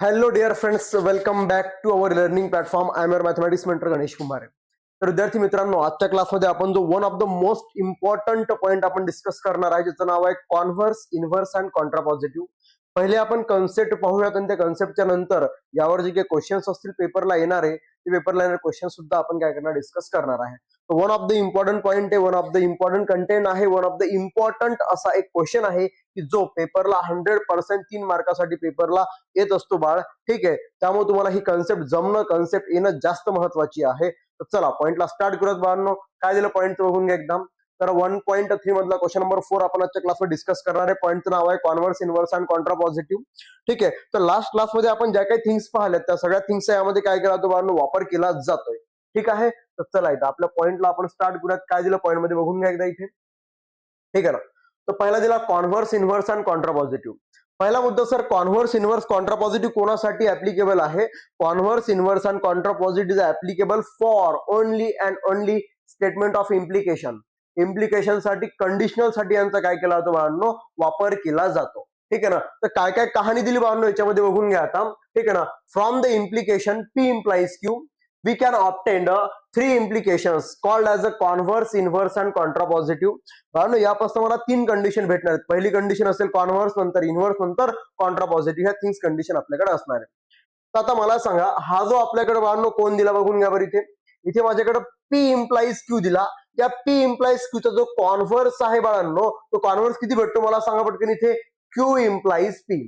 Hello dear friends, welcome back to our learning platform. I am your mathematics mentor Ganesh Kumar. तर विद्यार्थी मित्रांनो, आजच्या क्लासमध्ये आपण जो one of the most important point आपण डिस्कस करणार आहे, ज्याचं नाव आहे कॉन्व्हर्स, इन्व्हर्स अँड कॉन्ट्रापॉझिटिव्ह. पहिले आपण कन्सेप्ट पाहूयात आणि त्या कन्सेप्टच्या नंतर यावर जे काही क्वेश्चन्स असतील पेपरला येणारे ते पेपरला येणारे क्वेश्चन सुद्धा आपण काय करणार डिस्कस करणार आहे. One of the important point आहे, one of the important content आहे, वन ऑफ द इम्पॉर्टंट असा एक क्वेश्चन आहे की जो पेपरला 100% 3 मार्कासाठी पेपरला येत असतो बाळ. ठीक आहे, त्यामुळे तुम्हाला ही कन्सेप्ट जमणं, कन्सेप्ट येणं जास्त महत्वाची आहे. तर चला पॉईंटला स्टार्ट करूयात बाळांनो. काय दिलं पॉईंट बघून घ्या एकदम. तर 1.3 मधला क्वेश्चन नंबर 4 आपण आजच्या क्लासवर डिस्कस करणार आहे. पॉईंटचं नाव आहे कॉन्व्हर्स, इन्व्हर्स अँड कॉन्ट्रापॉझिटिव्ह. ठीक आहे, तर लास्ट क्लासमध्ये आपण ज्या काही थिंग्स पाहिल्यात त्या सगळ्या थिंग्सचा यामध्ये काय केला जातो बाळांनो, वापर केला जातोय. ठीक आहे, तर चला इथं आपल्या पॉईंटला आपण स्टार्ट करूयात. काय दिलं पॉईंट मध्ये बघून घ्या एकदा इथे. ठीक आहे ना. तर पहिला दिला कॉन्व्हर्स, इन्व्हर्स अँड कॉन्ट्रापॉझिटिव्ह. पहिला मुद्दा सर, कॉन्व्हर्स, इन्व्हर्स, कॉन्ट्रापॉझिटिव्ह कोणासाठी ऍप्लिकेबल आहे? Converse, inverse and contrapositive is applicable for only and only statement of implication. Implication साठी, कंडिशनल साठी यांचा काय केला जातो बाळांनो, वापर केला जातो. ठीक आहे ना. तर काय काय कहाणी दिली बाळांनो याच्यामध्ये बघून घ्या आता. ठीक आहे ना. From the implication P implies Q, we can obtain three implications called as a converse, inverse and contrapositive. बाळांनो यापासून मला 3 कंडिशन भेटणार आहेत. पहिली कंडिशन असेल कॉन्व्हर्स, नंतर इन्व्हर्स, नंतर कॉन्ट्रापॉझिटिव्ह. ह्या 3 कंडिशन आपल्याकडे असणार आहे. तर आता मला सांगा, हा जो आपल्याकडे बाळांनो कोण दिला बघून घ्या बरं इथे. इथे माझ्याकडे P implies Q दिला. या P implies Q चा जो कॉन्व्हर्स आहे बाळांनो, तो कॉन्व्हर्स किती भेटतो मला सांगा पटकन इथे. Q implies P.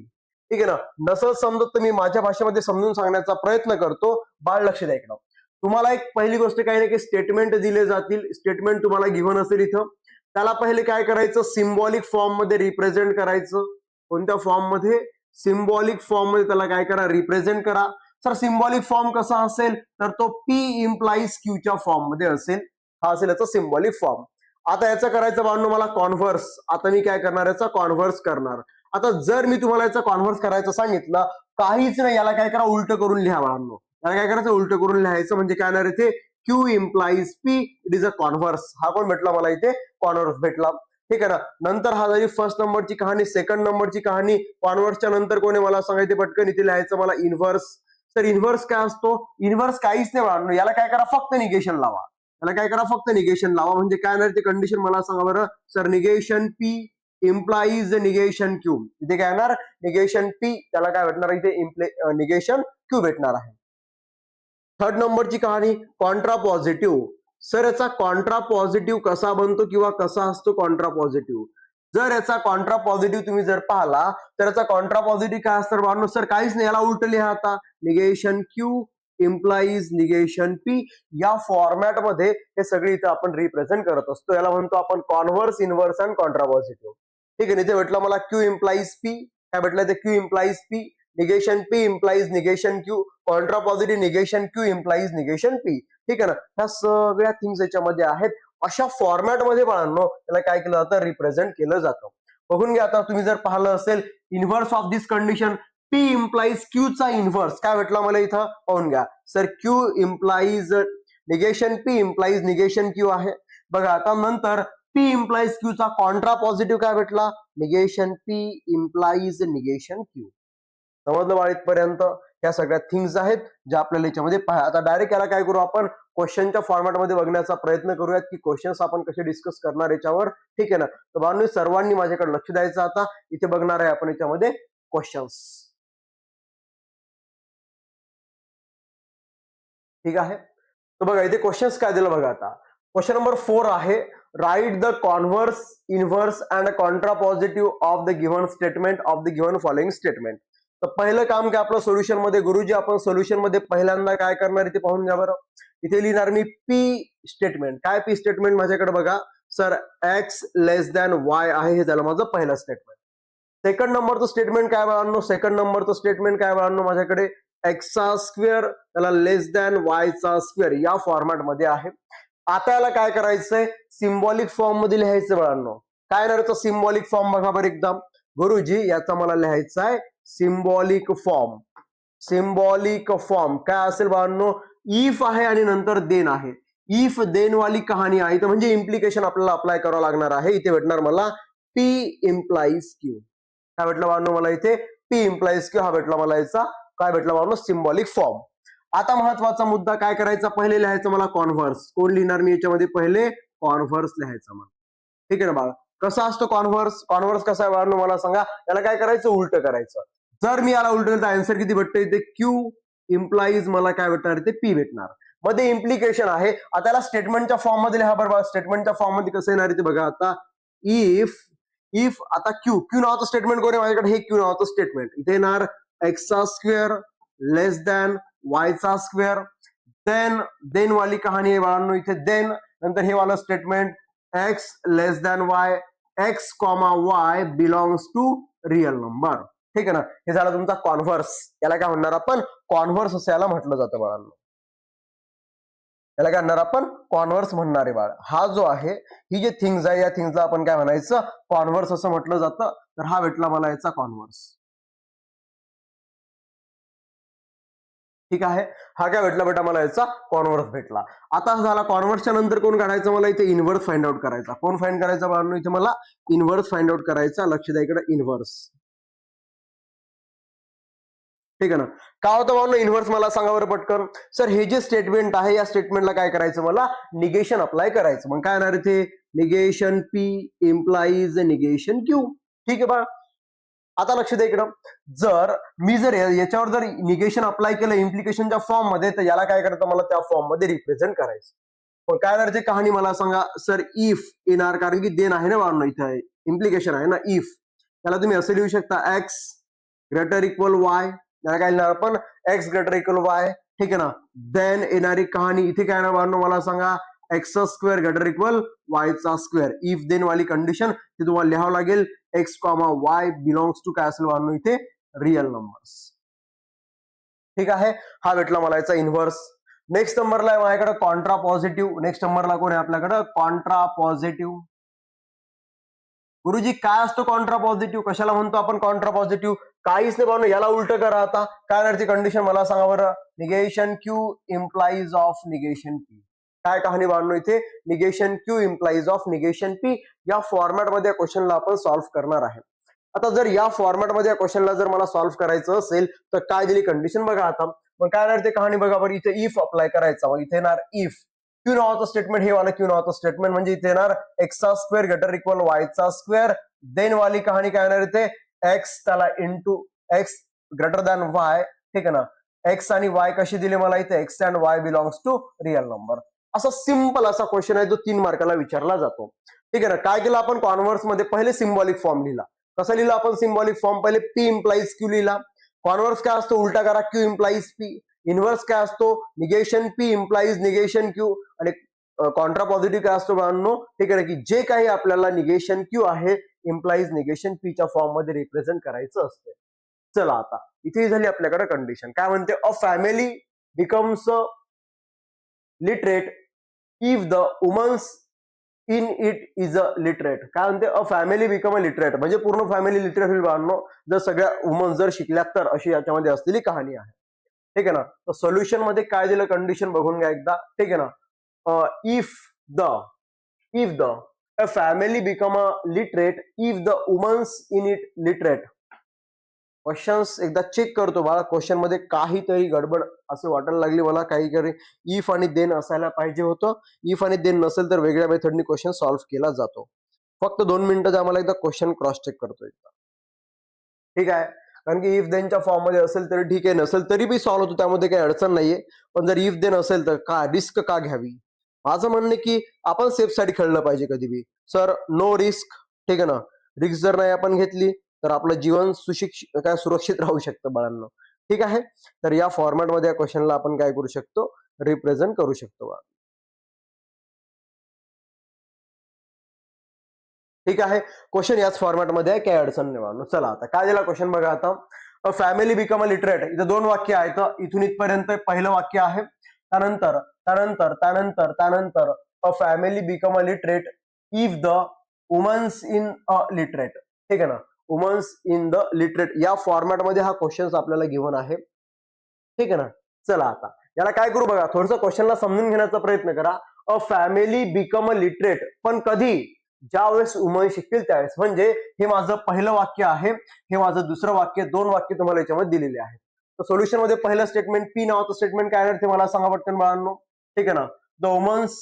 ठीक आहे ना. नसं समजत तर मी माझ्या भाषेमध्ये समजून सांगण्याचा प्रयत्न करतो. बाळ लक्ष द्या इकडं. तुम्हाला एक पहिली गोष्ट काय नाही की स्टेटमेंट दिले जातील. स्टेटमेंट तुम्हाला गिव्हन असेल इथं. त्याला पहिले काय करायचं, सिम्बॉलिक फॉर्म मध्ये रिप्रेझेंट करायचं. कोणत्या फॉर्म मध्ये? सिम्बॉलिक फॉर्म मध्ये त्याला काय करा, रिप्रेझेंट करा. सर सिम्बॉलिक फॉर्म कसा असेल, तर तो P implies Q च्या फॉर्म मध्ये असेल. हा असेल याचा सिम्बॉलिक फॉर्म. आता याचं करायचं बाळांनो मला कॉन्व्हर्स. आता मी काय करणार, याचा कॉन्व्हर्स करणार. आता जर मी तुम्हाला याचा कॉन्व्हर्स करायचं सांगितलं, काहीच नाही, याला काय करा, उलट करून लिहा बाळांनो. याला काय करायचं, उलट करून लिहायचं. म्हणजे काय येणार इथे, Q implies P, it is a converse. हा कोण भेटला मला इथे, कॉन्व्हर्स भेटला. ठीक आहे ना. नंतर हा झाली फर्स्ट नंबरची कहाणी. सेकंड नंबरची कहाणी, कॉन्व्हर्सच्या नंतर कोणी मला सांगायचे पटकन इथे लिहायचं मला इन्व्हर्स. तर इन्व्हर्स काय असतो? इन्व्हर्स काहीच नाही बाळांनो, याला काय करा, फक्त निगेशन लावा. याला काय करा, फक्त निगेशन लावा. म्हणजे काय येणार ते कंडिशन मला सांगा बरं. Sir negation P implies negation Q. इथे काय येणार, निगेशन P, त्याला काय भेटणार इथे, निगेशन Q भेटणार आहे. थर्ड नंबरची कहाणी, कॉन्ट्रापॉझिटिव्ह. सर याचा कॉन्ट्रापॉझिटिव्ह कसा बनतो किंवा कसा असतो कॉन्ट्रापॉझिटिव्ह? जर याचा कॉन्ट्रापॉझिटिव्ह तुम्ही जर पाहिला तर याचा कॉन्ट्रापॉझिटिव्ह काय असतं बाळांनो, सर काहीच नाही, याला उलट लिहा आता. Negation Q implies negation P. या फॉर्मॅट मध्ये हे सगळे इथे आपण रिप्रेझेंट करत असतो. याला म्हणतो आपण कॉन्व्हर्स, इन्व्हर्स अँड कॉन्ट्रापॉझिटिव्ह. ठीक आहे, इथे भेटला मला Q implies P. काय भेटलं ते, Q implies P. Negation P implies negation Q. Contrapositive negation Q implies negation P. ठीक आहे ना. ह्या सगळ्या थिंग्स याच्यामध्ये आहेत. अशा फॉर्मॅट मध्ये बाळांनो त्याला काय केलं जातं, रिप्रेझेंट केलं जातं. बघून घ्या आता. तुम्ही जर पाहिलं असेल, inverse of this condition P implies Q चा इन्व्हर्स काय भेटला मला इथं, पाहून घ्या. Sir Q implies negation P implies negation Q आहे. बघा आता नंतर P implies Q चा कॉन्ट्रापॉझिटिव्ह काय भेटला, negation P implies negation Q. समजलं बाळ इथपर्यंत? या सगळ्या थिंग्स आहेत ज्या आपल्याला याच्यामध्ये पाहा. आता डायरेक्ट याला काय करू, आपण क्वेश्चनच्या फॉर्मॅटमध्ये बघण्याचा प्रयत्न करूयात की क्वेश्चन्स आपण कसे डिस्कस करणार याच्यावर. ठीक आहे ना. तर बाळांनो सर्वांनी माझ्याकडे लक्ष द्यायचं. आता इथे बघणार आहे आपण याच्यामध्ये क्वेश्चन्स. ठीक आहे. तर बघा इथे क्वेश्चन्स काय दिलं बघा आता. क्वेश्चन नंबर 4 आहे, write the converse, inverse and contrapositive of the given statement of the given following statement. तर पहिलं काम काय आपलं सोल्युशन मध्ये, गुरुजी आपण सोल्युशन मध्ये पहिल्यांदा काय करणार इथे पाहून घ्या बरं. इथे लिहिणार मी P स्टेटमेंट. काय P स्टेटमेंट माझ्याकडे बघा. सर X लेस दॅन Y आहे, हे झालं माझं पहिलं स्टेटमेंट. सेकंड नंबरचं स्टेटमेंट काय बाळांनो, सेकंड नंबरचं स्टेटमेंट काय बाळांनो माझ्याकडे, एक्स चा स्क्वेअर त्याला लेस दॅन वाय चा स्क्वेअर या फॉर्मॅट मध्ये आहे. आता याला काय करायचंय, सिम्बॉलिक फॉर्म मध्ये लिहायचं बाळांनो. काय येणार सिम्बॉलिक फॉर्म बघा बरं एकदम. गुरुजी याचा मला लिहायचा आहे सिम्बॉलिक फॉर्म. सिम्बॉलिक फॉर्म काय असेल बाळांनो, इफ आहे आणि नंतर देन आहे. इफ देन वाली कहाणी आहे, तर म्हणजे इम्प्लिकेशन आपल्याला अप्लाय करावं लागणार आहे. इथे भेटणार मला P implies Q. काय भेटलं बाळांनो मला इथे, P implies Q हा भेटला मला याचा काय भेटला बाळांनो, सिम्बॉलिक फॉर्म. आता महत्वाचा मुद्दा काय करायचा, पहिले लिहायचं मला कॉन्व्हर्स. कोण लिहिणार मी याच्यामध्ये, पहिले कॉन्व्हर्स लिहायचं मला. ठीक आहे ना बाळा. कसा असतो कॉन्व्हर्स, कॉन्व्हर्स कसा आहे बाळांनो मला सांगा. याला काय करायचं, उलट करायचं. जर मी याला उलट केलं तर आन्सर किती भेटतं इथे, क्यू इम्प्लाईज मला काय भेटणार इथे, पी भेटणार. मध्ये इम्प्लिकेशन आहे. आता याला स्टेटमेंटच्या फॉर्म मध्ये लिहा बरोबर. स्टेटमेंटच्या फॉर्म मध्ये कसं येणार इथे बघा. आता इफ आता क्यू नावाचं स्टेटमेंट कोण आहे माझ्याकडे, हे क्यू नावाचं स्टेटमेंट. इथे येणार एक्सचा स्क्वेअर लेस दॅन वायचा स्क्वेअर. देन वाली कहाणी आहे बाळांनो इथे, देन नंतर हे वाला statement x less than y, x comma y belongs to real number. ठीक आहे ना. हे झालं तुमचा कॉन्व्हर्स. याला काय म्हणणार आपण, कॉन्व्हर्स असं याला म्हटलं जातं बाळांनो. याला काय म्हणणार आपण, कॉन्व्हर्स म्हणणार आहे बाळ. हा जो आहे, ही जे थिंग्स आहे, या थिंग्सला आपण काय म्हणायचं, कॉन्व्हर्स असं म्हटलं जातं. तर हा भेटला मला याचा कॉन्व्हर्स. ठीक आहे. हा काय भेटला बेटा मला याचा कॉन्व्हर्स भेटला. आता झाला कॉन्व्हर्सच्या नंतर कोण काढायचं मला इथे, इनव्हर्स फाइंड आउट करायचा. कोण फाइंड करायचा बाळांनो इथे मला, इनव्हर्स फाइंड आउट करायचा. लक्ष द्या इकडे, इनव्हर्स. ठीक आहे ना. काय होतं बाळांनो इनव्हर्स, मला सांगा बरं पटकन. सर हे जे स्टेटमेंट आहे, या स्टेटमेंटला काय करायचं मला, निगेशन अप्लाय करायचं. मग काय येणार इथे, negation P implies negation Q. ठीक आहे बा. आता लक्ष द्या इकडं, जर याच्यावर जर निगेशन अप्लाय केलं इम्प्लिकेशनच्या फॉर्म मध्ये, तर याला काय करायचं मला, त्या फॉर्म मध्ये रिप्रेझेंट करायचं. पण काय करायची कहाणी मला सांगा. सर इफ येणार, कारण की देन आहे ना बाळांनो इथे, इम्प्लिकेशन आहे ना इफ. त्याला तुम्ही असं लिहू शकता, एक्स ग्रेटर इक्वल वाय. याला काय लिहिणार आपण, एक्स ग्रेटर इक्वल वाय. ठीक आहे ना. देन येणारी कहाणी इथे काय येणार बाळांनो मला सांगा, एक्स स्क्वेअर ग्रेटर इक्वल वायचा स्क्वेअर. इफ देन वाली कंडिशन ती तुम्हाला लिहावं लागेल, x comma y belongs to काय असेल बाळांनो इथे, रिअल नंबर्स. ठीक आहे. हा भेटला मला याचा इनव्हर्स. नेक्स्ट नंबरला आहे माझ्याकडे कॉन्ट्रा पॉझिटिव्ह. नेक्स्ट नंबरला कोण आहे आपल्याकडे, कॉन्ट्रा पॉझिटिव्ह. गुरुजी काय असतो कॉन्ट्रा पॉझिटिव्ह, कशाला म्हणतो आपण कॉन्ट्रा पॉझिटिव्ह, काहीच नाही बाळांनो. याला उलट करा. आता काय करते कंडिशन मला सांगा बरं, negation Q implies of negation P. काय कहाणी बाळांनो इथे, negation Q implies of negation P. या फॉर्मॅटमध्ये क्वेश्चनला आपण सॉल्व्ह करणार आहे. आता जर या फॉर्मॅटमध्ये क्वेश्चनला जर मला सॉल्व्ह करायचं असेल तर काय दिली कंडिशन बघा. आता मग काय येणार ते कहाणी बघा बरं. इथे इफ अप्लाय करायचा. मग इथे येणार इफ क्यू नावाचं स्टेटमेंट, हे वाला क्यू नावाचं स्टेटमेंट, म्हणजे इथे येणार एक्सचा स्क्वेअर ग्रेटर इक्वल वायचा स्क्वेअर. देन वाली कहाणी काय येणार इथे, एक्स त्याला into x greater than y. ठीक आहे ना. एक्स आणि वाय कशी दिली मला इथे, x and y belongs to real number. असा सिंपल असा क्वेश्चन आहे जो 3 मार्काला विचारला जातो. ठीक आहे ना. काय केलं आपण, कॉन्व्हर्स मध्ये पहिले सिम्बॉलिक फॉर्म लिहिला. कसं लिहिला आपण सिम्बॉलिक फॉर्म, पहिले पी इम्प्लाईज क्यू लिहिला. कॉन्व्हर्स काय असतो, उलटा करा, क्यू इम्प्लाईज पी. इनव्हर्स काय असतो, negation P implies negation Q. आणि कॉन्ट्रा पॉझिटिव्ह काय असतो बाळांनो, ठीक आहे ना, की जे काही आपल्याला निगेशन क्यू आहे इम्प्लाईज निगेशन पीच्या फॉर्म मध्ये रिप्रेझेंट करायचं असते. चला आता इथे झाली आपल्याकडे कंडिशन. काय म्हणते, a family becomes literate if the women's in it is a literate. काय म्हणते, a family become a literate, म्हणजे पूर्ण फॅमिली लिटरेट होईल बाळांनो जर सगळ्या वुमन्स जर शिकल्या तर, अशी याच्यामध्ये असलेली कहाणी आहे. ठीक आहे ना. तर सोल्युशन मध्ये काय दिलं कंडिशन बघून घ्या एकदा. ठीक आहे ना. If the a family become a literate if the women's in it literate. Questions एकदा चेक करतो बाळा. क्वेश्चन मध्ये काहीतरी गडबड असं वाटायला लागली मला, काही इफ आणि देन असायला पाहिजे होतं. इफ आणि देन नसेल तर वेगळ्या मेथडने क्वेश्चन सॉल्व्ह केला जातो. फक्त 2 मिनिटं आम्हाला एकदा क्वेश्चन क्रॉस चेक करतो एकदा. ठीक आहे. कारण की इफ देनच्या फॉर्म मध्ये असेल तरी ठीक आहे, नसेल तरी बी सॉल्व्ह होतो, त्यामध्ये काही अडचण नाहीये. पण जर इफ देन असेल तर का रिस्क का घ्यावी. माझं म्हणणं की आपण सेफ साईड खेळलं पाहिजे कधी बी. Sir no risk. ठीक आहे ना. रिस्क जर नाही आपण घेतली तर आपलं जीवन सुरक्षित राहू शकतं बाळांनो. ठीक आहे. तर या फॉर्मॅटमध्ये या क्वेश्चनला आपण काय करू शकतो, रिप्रेझेंट करू शकतो. ठीक आहे. क्वेश्चन याच फॉर्मॅटमध्ये आहे, काही अडचण नाही बाळांनो. चला आता काय दिला क्वेश्चन बघा. आता अ फॅमिली बिकम अ लिटरेट. इथं 2 वाक्य आहेत. इथून इथपर्यंत पहिलं वाक्य आहे. त्यानंतर त्यानंतर त्यानंतर त्यानंतर a family become a literate if the women's in a literate. ठीक आहे ना. वुमन्स इन द लिटरेट या फॉर्मॅटमध्ये हा क्वेश्चन आपल्याला गिव्हन आहे. ठीक आहे ना. चला आता याला काय करू बघा, थोडंसं क्वेश्चनला समजून घेण्याचा प्रयत्न करा. अ फॅमिली बिकम अ लिटरेट, पण कधी, ज्या वेळेस वुमन शिकतील त्यावेळेस. म्हणजे हे माझं पहिलं वाक्य आहे, हे माझं दुसरं वाक्य, 2 वाक्य तुम्हाला याच्यामध्ये दिलेले आहेत. तर सोल्युशन मध्ये पहिलं स्टेटमेंट पी नावाचं स्टेटमेंट काय आहे ते मला सांगा पटकन बाळांनो. ठीक आहे ना. The women's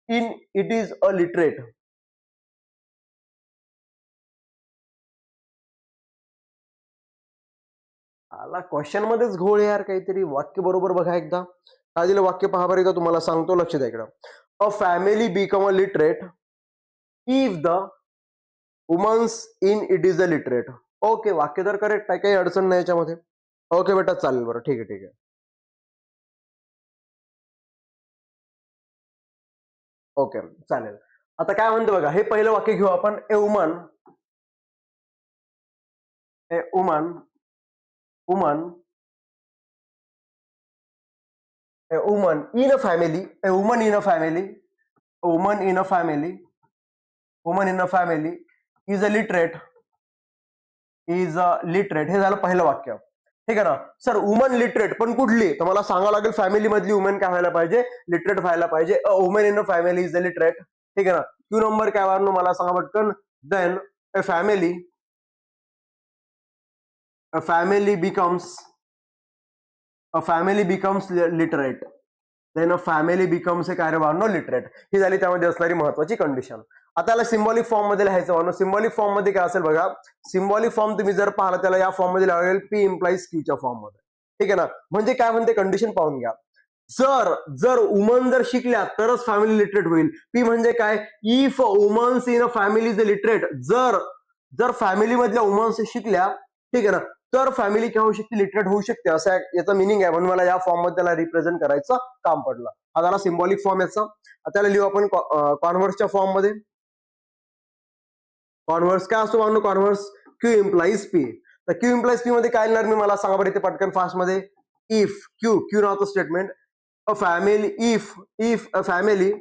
in it is a literate. आला क्वेश्चन मध्येच घोळ यार काहीतरी. वाक्य बरोबर बघा एकदा. काय दिलं वाक्य पहा बरं, एकदा तुम्हाला सांगतो, लक्ष द्या इकडं. A family become a literate if the women's in it is a literate. Okay, वाक्य तर करेक्ट आहे, काही अडचण नाही याच्यामध्ये. ओके बेटा, चालेल, बरं, ठीक आहे, ठीक आहे. ओके, चालेल. आता काय म्हणतो बघा, हे पहिलं वाक्य घेऊ आपण. A woman, a woman, woman, a woman in a family, a woman in a family, woman in a family, woman in a family is a literate, is a literate. हे झालं पहिलं वाक्य. ठीक आहे ना. सर वुमन लिटरेट पण कुठली, तर मला सांगावं लागेल फॅमिली मधली वुमन काय व्हायला पाहिजे, लिटरेट व्हायला पाहिजे. A woman in a family is a literate. ठीक आहे ना. क्यू नंबर काय वाढलो मला सांगा पटकन. Then a family, a family becomes, a family becomes literate. Then a family becomes a काय वाढणं लिटरेट. ही झाली त्यामध्ये असणारी महत्वाची कंडिशन. आता याला सिम्बॉलिक फॉर्म मध्ये लिहायचं वाढणं. सिम्बॉलिक फॉर्म मध्ये काय असेल बघा. सिम्बॉलिक फॉर्म तुम्ही जर पाहिला त्याला या फॉर्म मध्ये लागेल पी इम्प्लाइज क्यूच्या फॉर्म मध्ये. ठीक आहे ना. म्हणजे काय म्हणते कंडिशन पाहून घ्या. जर जर वुमन जर शिकल्या तरच फॅमिली लिटरेट होईल. पी म्हणजे काय, if womens in a family is literate. जर जर फॅमिली मधल्या वुमन्स शिकल्या, ठीक आहे ना, तर फॅमिली काय होऊ शकते, लिटरेट होऊ शकते. असं याचा मिनिंग आहे. म्हणून मला या फॉर्म मध्ये त्याला रिप्रेझेंट करायचं काम पडलं. हा झाला सिम्बॉलिक फॉर्म याचा. त्याला लिहू आपण कॉन्व्हर्सच्या फॉर्म मध्ये. कॉन्व्हर्स काय असतो म्हणून, कॉन्व्हर्स क्यू इम्प्लाइज पी. तर क्यू इम्प्लाइज पी मध्ये काय लिहिणार मी, मला सांगा बरं इथे पटकन फास्ट मध्ये. इफ क्यू, क्यू नावाचं statement. A family, if a family,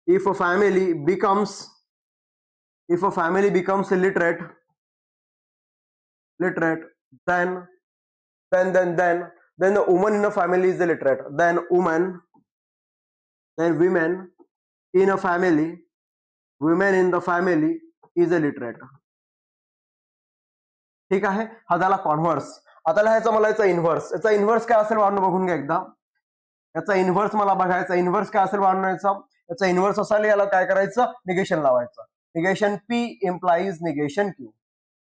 if a family becomes, if a family becomes literate, literate, then the woman in a family is illiterate. Then women in a family, women in the family is illiterate. ठीक आहे. हा झाला converse. आता लिहायचा मला याचा inverse. याचा inverse काय असेल वाढणं बघून घ्या एकदा. याचा इन्व्हर्स मला बघायचा. इन्व्हर्स काय असेल वाढणं याचा. याचा इन्व्हर्स असायला याला काय करायचं, निगेशन लावायचं. Negation P implies negation Q.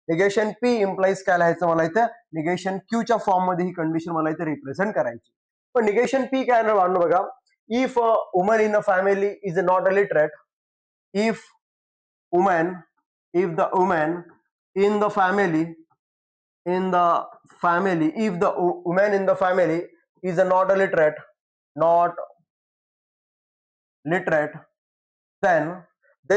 Negation P implies काय लिहायचं मला इथं, निगेशन क्यूच्या फॉर्म मध्ये ही कंडिशन मला इथे रिप्रेझेंट करायची. पण निगेशन पी काय वाढणं बघा. If woman in a family is not a literate, if woman, if the woman in the family, in the family, if the woman in the family is not a literate, not literate, then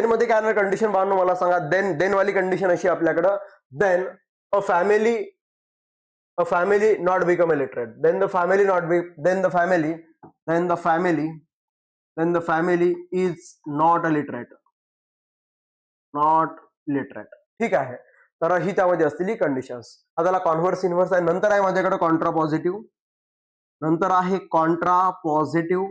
मध्ये काय condition बांधून मला सांगा. Then वाली condition अशी आपल्याकडं. Then a family not become a literate. Then the family not be, then the family is not a literate, not literate. ठीक आहे. तर ही त्यामध्ये असलेली कंडिशन्स. आता त्याला कॉन्व्हर्स इन्व्हर्स आहे. नंतर आहे माझ्याकडे कॉन्ट्रा पॉझिटिव्ह. नंतर आहे कॉन्ट्रा पॉझिटिव्ह.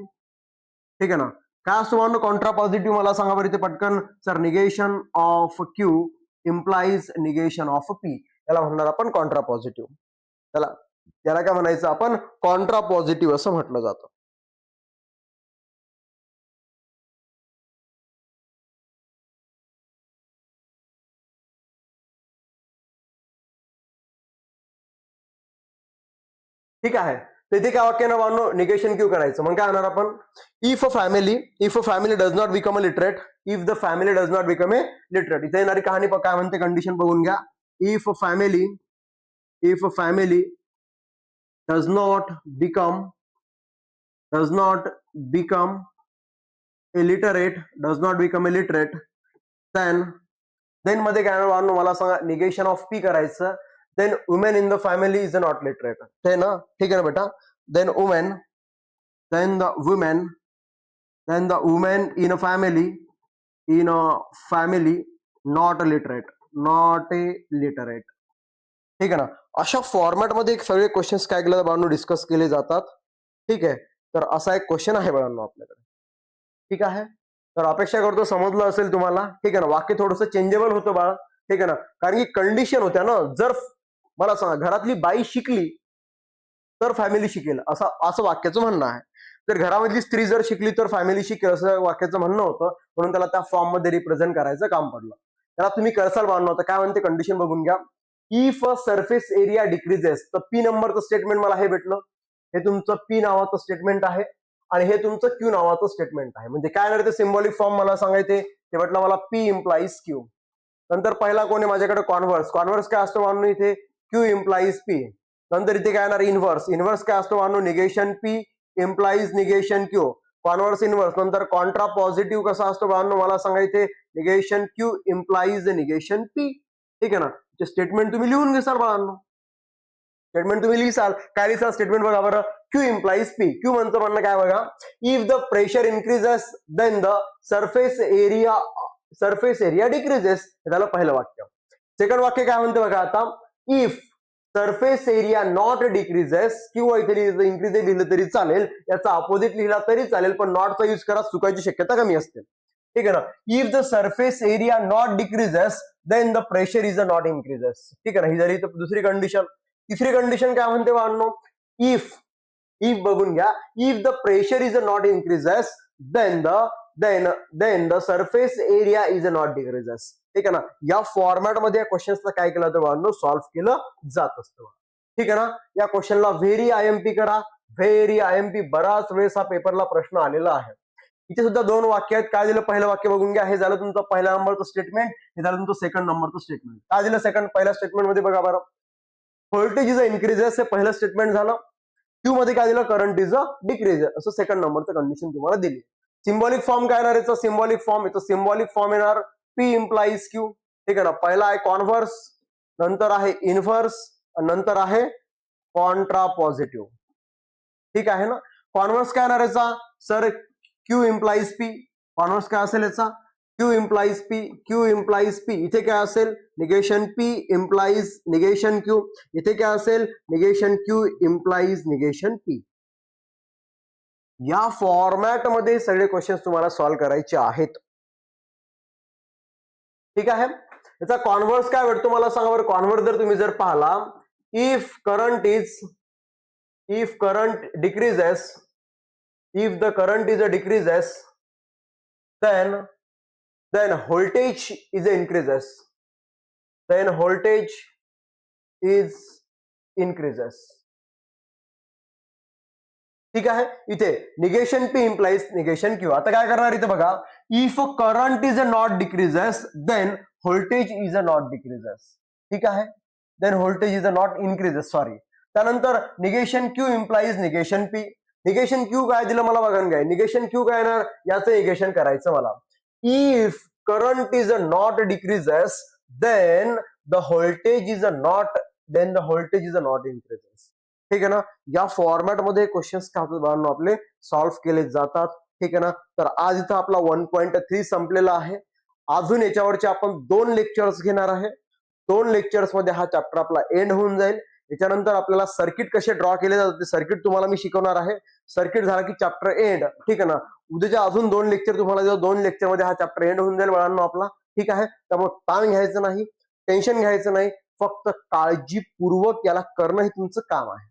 ठीक आहे ना. काय असतो म्हणून कॉन्ट्रा पॉझिटिव्ह मला सांगा बरं इथे पटकन. Sir negation of Q implies negation of P. याला म्हणणार आपण कॉन्ट्रा पॉझिटिव्ह. त्याला काय म्हणायचं आपण, कॉन्ट्रा पॉझिटिव्ह असं म्हटलं जातं. ठीक आहे. तिथे काय वाक्यानं बांधलो, निगेशन क्यू करायचं. मग काय होणार आपण, if a family does not become a literate, if the family does not become a literate. इथे येणारी कहाणी काय म्हणते, कंडिशन बघून घ्या. If a family does not become a literate, then मध्ये काय मला सांगा, निगेशन ऑफ पी करायचं. Then women in the family is not literate. ते ना, ठीक आहे ना बेटा. Then the women in a family not a literate, ठीक आहे ना. अशा फॉर्मॅटमध्ये सगळे क्वेश्चन्स काय केलं बाळांनो, डिस्कस केले जातात. ठीक आहे. तर असा एक क्वेश्चन आहे बाळांनो आपल्याकडे. ठीक आहे. तर अपेक्षा करतो समजलं असेल तुम्हाला. ठीक आहे ना. वाक्य थोडंसं चेंजेबल होतं बाळा. ठीक आहे ना. कारण की कंडिशन होत्या ना. मला सांगा, घरातली बाई शिकली तर फॅमिली शिकेल असं वाक्याचं म्हणणं आहे. तर घरामधली स्त्री जर शिकली तर फॅमिली शिकेल असं वाक्याचं म्हणणं होतं, म्हणून त्याला त्या फॉर्म मध्ये रिप्रेझेंट करायचं काम पडलं. त्याला तुम्ही करसाल बांधणं होतं. काय म्हणते कंडिशन बघून घ्या. If a surface area decreases, तर पी नंबरचं स्टेटमेंट मला हे भेटलं. हे तुमचं पी नावाचं स्टेटमेंट आहे आणि हे तुमचं क्यू नावाचं स्टेटमेंट आहे. म्हणजे काय नाही, ते सिम्बॉलिक फॉर्म मला सांगायचे, ते म्हटलं मला पी इम्प्लाइज क्यू. नंतर पहिला कोण आहे माझ्याकडे, कॉन्व्हर्स. कॉन्व्हर्स काय असतो मानू इथे, क्यू इम्प्लाइज पी. नंतर इथे काय येणार, इन्व्हर्स. इन्व्हर्स काय असतो मानू, negation P implies negation Q. Converse inverse. नंतर कॉन्ट्रा पॉझिटिव्ह कसा असतो बांधू मला सांगायचे, negation Q implies negation P. ठीक आहे ना. स्टेटमेंट तुम्ही लिहून घेसाल बाळांनो. स्टेटमेंट तुम्ही लिहिसाल. काय लिहिसाल स्टेटमेंट बघा बरं. Q implies P. क्यू म्हणणं काय बघा, if the pressure increases then the surface area decreases. हे झालं पहिलं वाक्य. सेकंड वाक्य काय म्हणते बघा आता, if surface area not decreases, किंवा इथे इन्क्रीज लिहिलं तरी चालेल, याचा अपोजिट लिहिला तरी चालेल, पण नॉटचा यूज करा, चुकायची शक्यता कमी असते. ठीक आहे ना. If the surface area not decreases then the pressure is not increases. ठीक आहे ना. ही झाली दुसरी कंडिशन. तिसरी कंडिशन काय म्हणते बाळांनो, इफ बघून घ्या, if the pressure is not increases then the surface area is not decreases. ठीक आहे ना. या फॉर्मॅटमध्ये या क्वेश्चन्सला काय केलं तर बाळांनो, सॉल्व्ह केलं जात असतं. ठीक आहे ना. या क्वेश्चनला व्हेरी आयएमपी करा, व्हेरी आयएमपी. बराच वेळेस हा पेपरला प्रश्न आलेला आहे. इथे सुद्धा दोन वाक्य आहेत. काय दिलं, पहिलं वाक्य बघून घ्या. हे झालं तुमचं पहिल्या नंबरचं स्टेटमेंट, हे झालं तुमचं सेकंड नंबरचं स्टेटमेंट. काय दिलं पहिल्या स्टेटमेंट मध्ये बघा बरं, व्होल्टेज इज इन्क्रीजेस, हे पहिलं स्टेटमेंट झालं. क्यू मध्ये काय दिलं, करंट इज डिक्रीजेस, असं सेकंड नंबरचं कंडिशन तुम्हाला दिली. सिम्बॉलिक फॉर्म काय येणार याचा, सिम्बॉलिक फॉर्म येणार पी इम्प्लाइज क्यू. ठीक आहे ना. पहिला आहे कॉन्व्हर्स, नंतर आहे इन्व्हर्स, नंतर आहे कॉन्ट्रा पॉझिटिव्ह. ठीक आहे ना. कॉन्व्हर्स काय येणार याचा, sir Q implies P. Converse काय असेल याचा, क्यू इम्प्लाइज पी. इथे काय असेल, negation P implies negation Q. इथे काय असेल, negation Q implies negation P. या फॉर्मॅट मध्ये सगळे क्वेश्चन तुम्हाला सॉल्व्ह करायचे आहेत. ठीक आहे. याचा कॉन्व्हर्स काय भेटतो मला सांगा बरं. कॉन्व्हर्स जर तुम्ही पाहिला, if current decreases, if the current is decreases, then voltage is increases. ठीक आहे. इथे negation P implies negation Q. आता काय करणार इथे बघा, if current is not decreases then voltage is not decreases. ठीक आहे. Then voltage is not increases, sorry. त्यानंतर negation Q implies negation P. Negation Q काय दिलं मला बघा काय, निगेशन क्यू काय येणार, याचं निगेशन करायचं मला. If current is not decreases then the voltage is not increases. ठीक आहे ना. या फॉर्मॅटमध्ये क्वेश्चन्स काय होतात आपले सॉल्व्ह केले जातात. ठीक आहे ना. तर आज इथं आपला 1.3 संपलेला आहे. अजून याच्यावरचे आपण 2 लेक्चर्स घेणार आहे. 2 लेक्चर्स मध्ये हा चॅप्टर आपला एंड होऊन जाईल. याच्यानंतर आपल्याला सर्किट कसे ड्रॉ केले जातात ते सर्किट तुम्हाला मी शिकवणार आहे. सर्किट झाला की चॅप्टर एंड. ठीक आहे ना. उद्याच्या अजून 2 लेक्चर तुम्हाला देतो. 2 लेक्चर मध्ये हा चॅप्टर एंड होऊन जाईल बाळांनो आपला. ठीक आहे. त्यामुळे ताण घ्यायचं नाही, टेन्शन घ्यायचं नाही, फक्त काळजीपूर्वक याला करणं हे तुमचं काम आहे.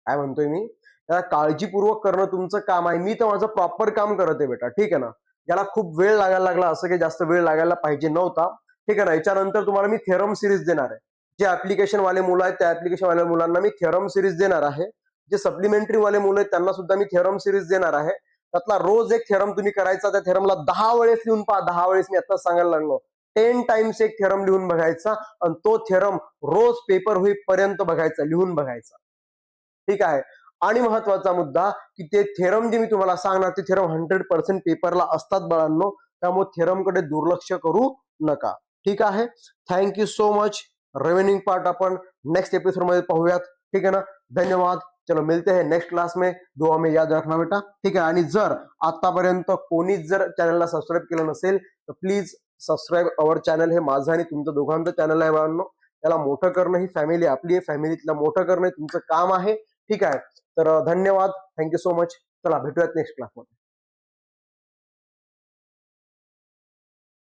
काय म्हणतोय मी, याला काळजीपूर्वक करणं तुमचं काम आहे. मी तर माझं प्रॉपर काम करत आहे बेटा. ठीक आहे ना. याला खूप वेळ लागायला लागला, असं काही जास्त वेळ लागायला पाहिजे नव्हता. ठीक आहे ना. याच्यानंतर तुम्हाला मी थेरम सिरीज देणार आहे. जे ऍप्लिकेशन वाले मुलं आहेत त्या ऍप्लिकेशन वाल्या मुलांना मी थेरम सिरीज देणार आहे. जे सप्लिमेंटरी वाले मुलं आहेत त्यांना सुद्धा मी थेरम सिरीज देणार आहे. त्यातला रोज एक थेरम तुम्ही करायचा. त्या थेरमला 10 वेळेस लिहून पहा. 10 वेळेस मी आता सांगायला लागलो. 10 टाइम्स एक थेरम लिहून बघायचा आणि तो थेरम रोज पेपर होईपर्यंत बघायचा, लिहून बघायचा. ठीक आहे. आणि महत्वाचा मुद्दा की ते थेरम जे मी तुम्हाला सांगणार ते थेरम 100% पेपरला असतात बाळांनो. त्यामुळे थेरमकडे दुर्लक्ष करू नका. ठीक आहे. Thank you so much. Remaining part अपन नेक्स्ट एपिसोड में पाहूयात. ठीक है ना. धन्यवाद. चलो मिलते हैं नेक्स्ट क्लास में. दुआ में याद रखना बेटा. ठीक है. आणि जर आतापर्यंत कोणीच जर चॅनलला सबस्क्राईब केलं नसेल तर प्लीज सबस्क्राईब अवर चॅनल. हे माझं आणि तुमचं दोघांचं चॅनल आहे बाळांनो. त्याला मोठं करणं ही फॅमिली आपली आहे. फॅमिलीतला मोठं करणं तुमचं काम आहे. ठीक आहे. तर धन्यवाद. Thank you so much. चला भेटूयात नेक्स्ट क्लासमध्ये.